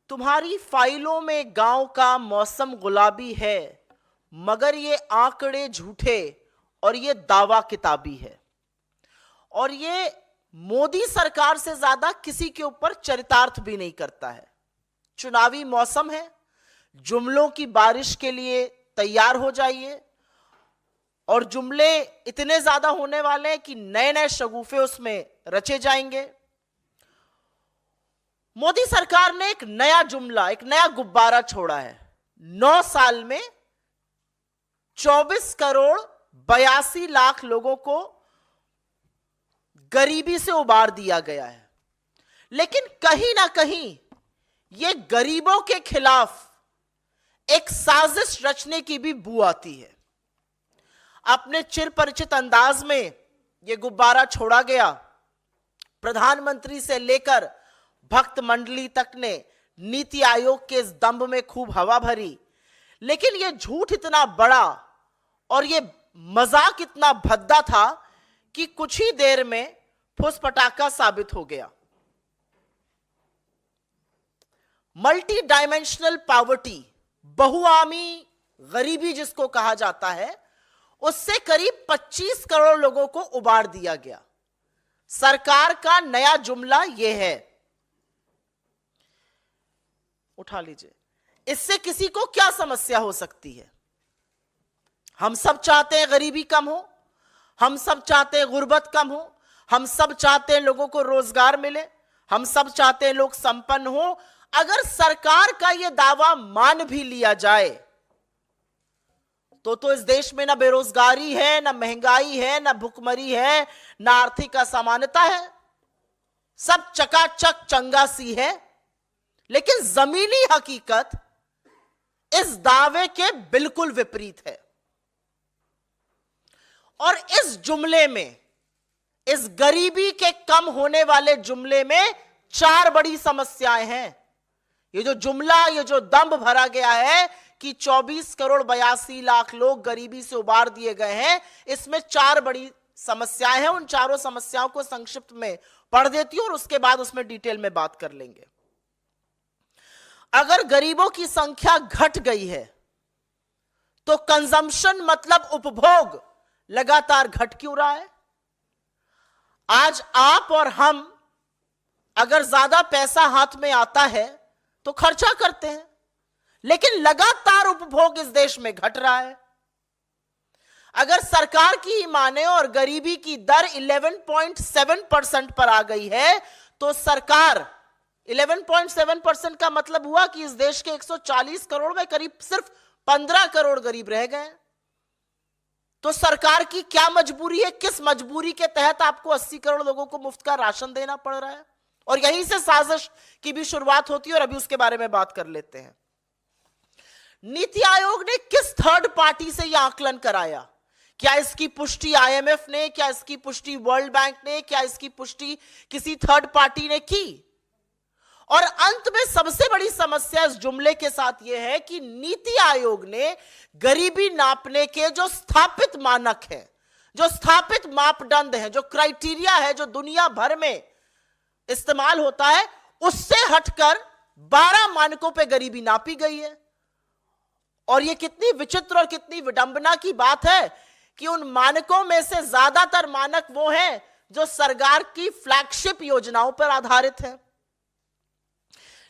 तुम्हारी फाइलों में गांव का मौसम गुलाबी है, मगर ये आंकड़े झूठे और ये दावा किताबी है। और ये मोदी सरकार से ज्यादा किसी के ऊपर चरितार्थ भी नहीं करता है। चुनावी मौसम है, जुमलों की बारिश के लिए तैयार हो जाइए। और जुमले इतने ज्यादा होने वाले हैं कि नए नए शगुफे उसमें रचे जाएंगे। मोदी सरकार ने एक नया जुमला, एक नया गुब्बारा छोड़ा है। 9 साल में 24 करोड़ 82 लाख लोगों को गरीबी से उबार दिया गया है। लेकिन कहीं ना कहीं यह गरीबों के खिलाफ एक साजिश रचने की भी बू आती है। अपने चिर परिचित अंदाज में यह गुब्बारा छोड़ा गया। प्रधानमंत्री से लेकर भक्त मंडली तक ने नीति आयोग के इस दंभ में खूब हवा भरी। लेकिन यह झूठ इतना बड़ा और यह मजाक इतना भद्दा था कि कुछ ही देर में फुस पटाखा साबित हो गया। मल्टी डायमेंशनल पॉवर्टी, बहुआमी गरीबी जिसको कहा जाता है, उससे करीब 25 करोड़ लोगों को उबार दिया गया। सरकार का नया जुमला यह है, उठा लीजिए, इससे किसी को क्या समस्या हो सकती है? हम सब चाहते हैं गरीबी कम हो, हम सब चाहते हैं गुर्बत कम हो, हम सब चाहते हैं लोगों को रोजगार मिले, हम सब चाहते हैं लोग संपन्न हो। अगर सरकार का यह दावा मान भी लिया जाए तो इस देश में ना बेरोजगारी है, ना महंगाई है, ना भुखमरी है, ना आर्थिक असमानता है। सब चकाचक चंगा सी है। लेकिन जमीनी हकीकत इस दावे के बिल्कुल विपरीत है। और इस जुमले में, इस गरीबी के कम होने वाले जुमले में 4 बड़ी समस्याएं हैं। ये जो जुमला, ये जो दंभ भरा गया है कि 24 करोड़ 82 लाख लोग गरीबी से उबार दिए गए हैं, इसमें 4 बड़ी समस्याएं हैं। उन चारों समस्याओं को संक्षिप्त में पढ़ देती हूं और उसके बाद उसमें डिटेल में बात कर लेंगे। अगर गरीबों की संख्या घट गई है तो कंजम्पशन मतलब उपभोग लगातार घट क्यों रहा है? आज आप और हम अगर ज्यादा पैसा हाथ में आता है तो खर्चा करते हैं, लेकिन लगातार उपभोग इस देश में घट रहा है। अगर सरकार की ही माने और गरीबी की दर 11.7% पर आ गई है तो सरकार 11.7% का मतलब हुआ कि इस देश के 140 करोड़ में करीब सिर्फ 15 करोड़ गरीब रह गए। तो सरकार की क्या मजबूरी है? किस मजबूरी के तहत आपको 80 करोड़ लोगों को मुफ्त का राशन देना पड़ रहा है? और यहीं से साजिश की भी शुरुआत होती है और अभी उसके बारे में बात कर लेते हैं। नीति आयोग ने किस थर्ड पार्टी से यह आकलन कराया? क्या इसकी पुष्टि आईएमएफ ने, क्या इसकी पुष्टि वर्ल्ड बैंक ने, क्या इसकी पुष्टि किसी थर्ड पार्टी ने की? और अंत में सबसे बड़ी समस्या इस जुमले के साथ यह है कि नीति आयोग ने गरीबी नापने के जो स्थापित मानक हैं, जो स्थापित मापदंड हैं, जो क्राइटेरिया है, जो दुनिया भर में इस्तेमाल होता है, उससे हटकर 12 मानकों पे गरीबी नापी गई है। और यह कितनी विचित्र और कितनी विडंबना की बात है कि उन मानकों में से ज्यादातर मानक वो हैं जो सरकार की फ्लैगशिप योजनाओं पर आधारित है।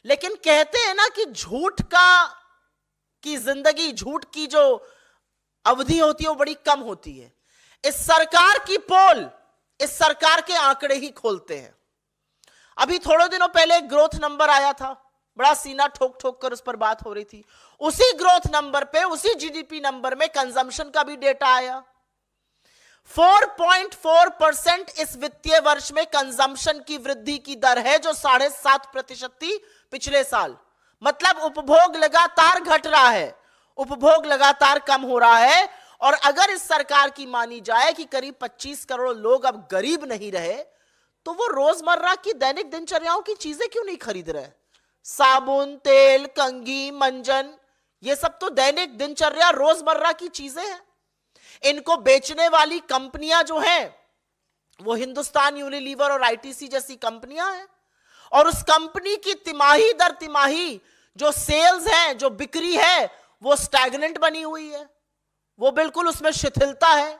लेकिन कहते हैं ना कि झूठ की जिंदगी, झूठ की जो अवधि होती है वो बड़ी कम होती है। इस सरकार की पोल इस सरकार के आंकड़े ही खोलते हैं। अभी थोड़े दिनों पहले एक ग्रोथ नंबर आया था, बड़ा सीना ठोक ठोक कर उस पर बात हो रही थी। उसी ग्रोथ नंबर पे, उसी जीडीपी नंबर में कंजम्पशन का भी डेटा आया। 4.4% इस वित्तीय वर्ष में कंजम्पशन की वृद्धि की दर है, जो 7.5% थी पिछले साल। मतलब उपभोग लगातार घट रहा है, उपभोग लगातार कम हो रहा है। और अगर इस सरकार की मानी जाए कि करीब 25 करोड़ लोग अब गरीब नहीं रहे, तो वो रोजमर्रा की दैनिक दिनचर्याओं की चीजें क्यों नहीं खरीद रहे? साबुन, तेल, कंघी, मंजन, ये सब तो दैनिक दिनचर्या रोजमर्रा की चीजें हैं। इनको बेचने वाली कंपनियां जो हैं वो हिंदुस्तान यूनिलीवर और आईटीसी जैसी कंपनियां हैं। और उस कंपनी की तिमाही दर तिमाही जो सेल्स है, जो बिक्री है, वो स्टैग्नेंट बनी हुई है, वो बिल्कुल उसमें शिथिलता है।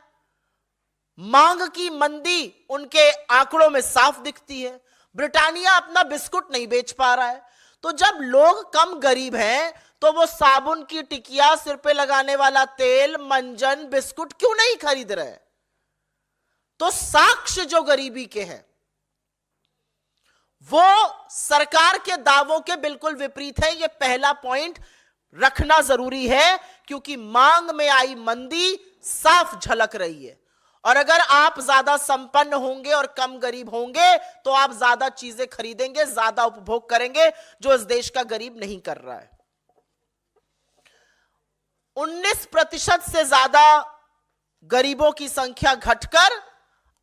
मांग की मंदी उनके आंकड़ों में साफ दिखती है। ब्रिटानिया अपना बिस्कुट नहीं बेच पा रहा है। तो जब लोग कम गरीब हैं तो वो साबुन की टिकिया, सिर पे लगाने वाला तेल, मंजन, बिस्कुट क्यों नहीं खरीद रहे? तो साक्ष्य जो गरीबी के हैं वो सरकार के दावों के बिल्कुल विपरीत है। ये पहला पॉइंट रखना जरूरी है, क्योंकि मांग में आई मंदी साफ झलक रही है। और अगर आप ज्यादा संपन्न होंगे और कम गरीब होंगे तो आप ज्यादा चीजें खरीदेंगे, ज्यादा उपभोग करेंगे, जो इस देश का गरीब नहीं कर रहा है। 19% से ज्यादा गरीबों की संख्या घटकर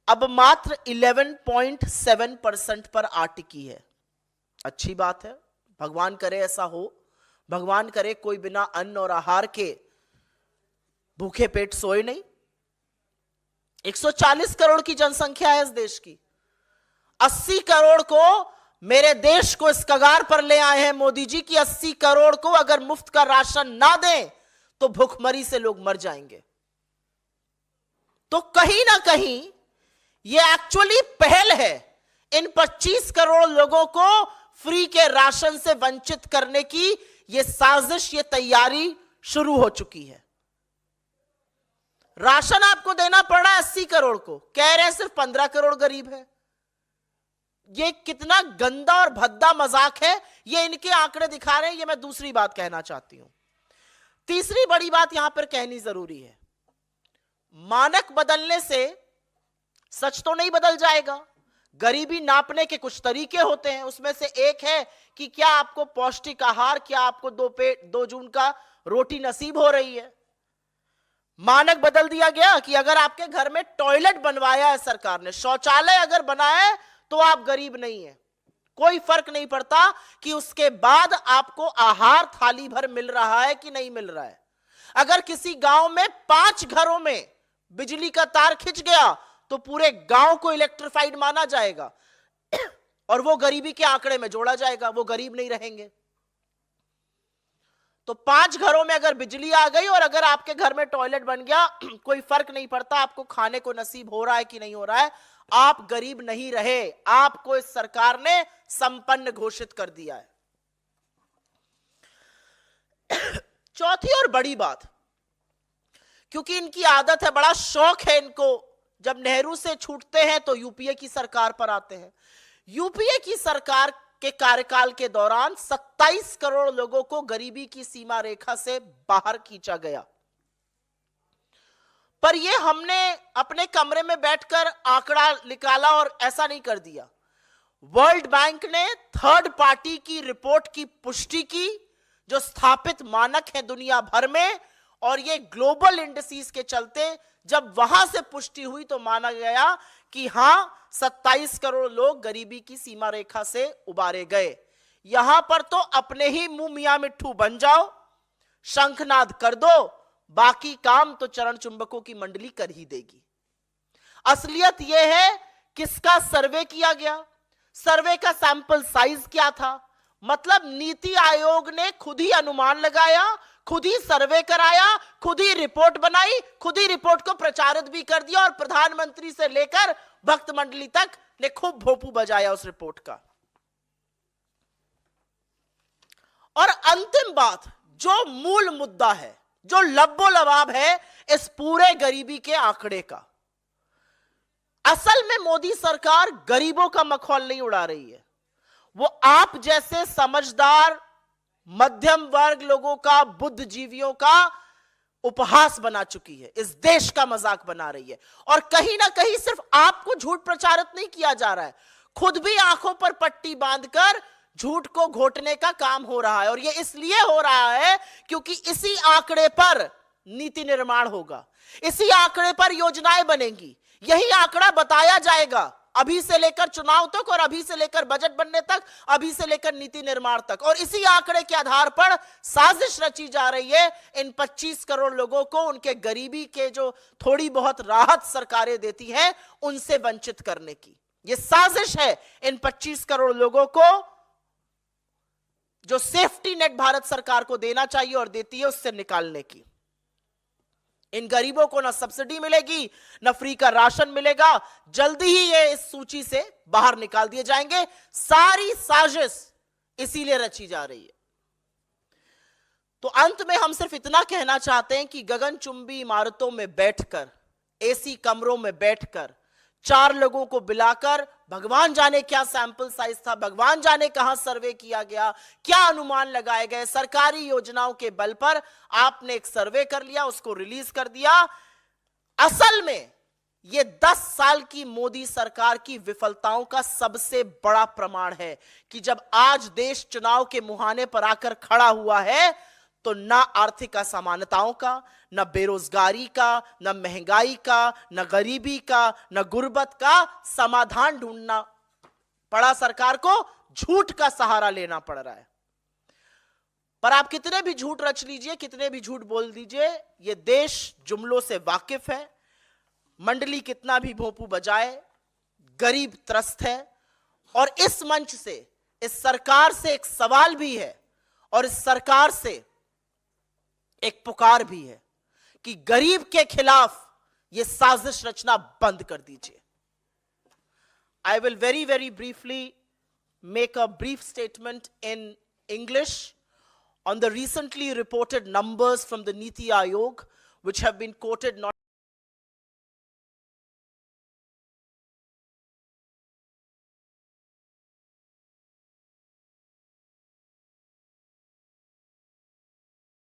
अब मात्र 11.7% पर आ टिकी है। अच्छी बात है, भगवान करे ऐसा हो। भगवान करे कोई बिना अन्न और आहार के भूखे पेट सोए नहीं। 140 करोड़ की जनसंख्या है इस देश की। 80 करोड़ को, मेरे देश को इस कगार पर ले आए हैं मोदी जी की 80 करोड़ को अगर मुफ्त का राशन ना दें तो भूखमरी से लोग मर जाएंगे। तो कहीं ना कहीं यह एक्चुअली पहल है इन 25 करोड़ लोगों को फ्री के राशन से वंचित करने की। यह साजिश, यह तैयारी शुरू हो चुकी है। राशन आपको देना पड़ रहा है 80 करोड़ को, कह रहे हैं सिर्फ 15 करोड़ गरीब है। यह कितना गंदा और भद्दा मजाक है, यह इनके आंकड़े दिखा रहे हैं। यह मैं दूसरी बात कहना चाहती हूं। तीसरी बड़ी बात यहां पर कहनी जरूरी है। मानक बदलने से सच तो नहीं बदल जाएगा। गरीबी नापने के कुछ तरीके होते हैं, उसमें से एक है कि क्या आपको पौष्टिक आहार, क्या आपको 2 जून का रोटी नसीब हो रही है। मानक बदल दिया गया कि अगर आपके घर में टॉयलेट बनवाया है सरकार ने, शौचालय अगर बनाया है, तो आप गरीब नहीं है। कोई फर्क नहीं पड़ता कि उसके बाद आपको आहार थाली भर मिल रहा है कि नहीं मिल रहा है। अगर किसी गांव में 5 घरों में बिजली का तार खिंच गया तो पूरे गांव को इलेक्ट्रिफाइड माना जाएगा और वो गरीबी के आंकड़े में जोड़ा जाएगा, वो गरीब नहीं रहेंगे। तो 5 घरों में अगर बिजली आ गई और अगर आपके घर में टॉयलेट बन गया, कोई फर्क नहीं पड़ता आपको खाने को नसीब हो रहा है कि नहीं हो रहा है, आप गरीब नहीं रहे। आपको इस सरकार ने संपन्न घोषित कर दिया है। चौथी और बड़ी बात, क्योंकि इनकी आदत है, बड़ा शौक है इनको, जब नेहरू से छूटते हैं तो यूपीए की सरकार पर आते हैं। यूपीए की सरकार के कार्यकाल के दौरान 27 करोड़ लोगों को गरीबी की सीमा रेखा से बाहर खींचा गया। पर यह हमने अपने कमरे में बैठकर आंकड़ा निकाला और ऐसा नहीं कर दिया। वर्ल्ड बैंक ने थर्ड पार्टी की रिपोर्ट की पुष्टि की, जो स्थापित मानक है दुनिया भर में, और ये ग्लोबल इंडिसेस के चलते जब वहां से पुष्टि हुई तो माना गया कि हां 27 करोड़ लोग गरीबी की सीमा रेखा से उबारे गए। यहां पर तो अपने ही मुंह मियां मिट्ठू बन जाओ, शंखनाद कर दो, बाकी काम तो चरण चुंबकों की मंडली कर ही देगी। असलियत यह है किसका सर्वे किया गया, सर्वे का सैंपल साइज क्या था। मतलब नीति आयोग ने खुद ही अनुमान लगाया, खुद ही सर्वे कराया, खुद ही रिपोर्ट बनाई, खुद ही रिपोर्ट को प्रचारित भी कर दिया और प्रधानमंत्री से लेकर भक्त मंडली तक ने खूब भोपू बजाया उस रिपोर्ट का। और अंतिम बात, जो मूल मुद्दा है, जो लब्बो लबाब है इस पूरे गरीबी के आंकड़े का, असल में मोदी सरकार गरीबों का मखौल नहीं उड़ा रही है। वो आप जैसे समझदार मध्यम वर्ग लोगों का, बुद्धिजीवियों का उपहास बना चुकी है, इस देश का मजाक बना रही है। और कहीं ना कहीं सिर्फ आपको झूठ प्रचारित नहीं किया जा रहा है, खुद भी आंखों पर पट्टी बांधकर झूठ को घोटने का काम हो रहा है। और यह इसलिए हो रहा है क्योंकि इसी आंकड़े पर नीति निर्माण होगा, इसी आंकड़े पर योजनाएं बनेंगी, यही आंकड़ा बताया जाएगा अभी से लेकर चुनाव तक, और अभी से लेकर बजट बनने तक, अभी से लेकर नीति निर्माण तक। और इसी आंकड़े के आधार पर साजिश रची जा रही है इन 25 करोड़ लोगों को उनके गरीबी के जो थोड़ी बहुत राहत सरकारें देती हैं उनसे वंचित करने की। यह साजिश है इन 25 करोड़ लोगों को जो सेफ्टी नेट भारत सरकार को देना चाहिए और देती है उससे निकालने की। इन गरीबों को ना सब्सिडी मिलेगी, ना फ्री का राशन मिलेगा। जल्दी ही ये इस सूची से बाहर निकाल दिए जाएंगे। सारी साजिश इसीलिए रची जा रही है। तो अंत में हम सिर्फ इतना कहना चाहते हैं कि गगनचुंबी इमारतों में बैठकर, एसी कमरों में बैठकर 4 लोगों को बुलाकर, भगवान जाने क्या सैंपल साइज था, भगवान जाने कहां सर्वे किया गया, क्या अनुमान लगाए गए, सरकारी योजनाओं के बल पर आपने एक सर्वे कर लिया, उसको रिलीज कर दिया। असल में यह 10 साल की मोदी सरकार की विफलताओं का सबसे बड़ा प्रमाण है कि जब आज देश चुनाव के मुहाने पर आकर खड़ा हुआ है तो ना आर्थिक असमानताओं का, न बेरोजगारी का, न महंगाई का, न गरीबी का, न गुर्बत का समाधान ढूंढना पड़ा सरकार को, झूठ का सहारा लेना पड़ रहा है। पर आप कितने भी झूठ रच लीजिए, कितने भी झूठ बोल दीजिए, यह देश जुमलों से वाकिफ है। मंडली कितना भी भोंपू बजाए, गरीब त्रस्त है। और इस मंच से, इस सरकार से एक सवाल भी है और इस सरकार से एक पुकार भी है कि गरीब के खिलाफ यह साजिश रचना बंद कर दीजिए। I will very briefly make a brief statement in English on the recently reported numbers from the Niti Aayog, which have been quoted not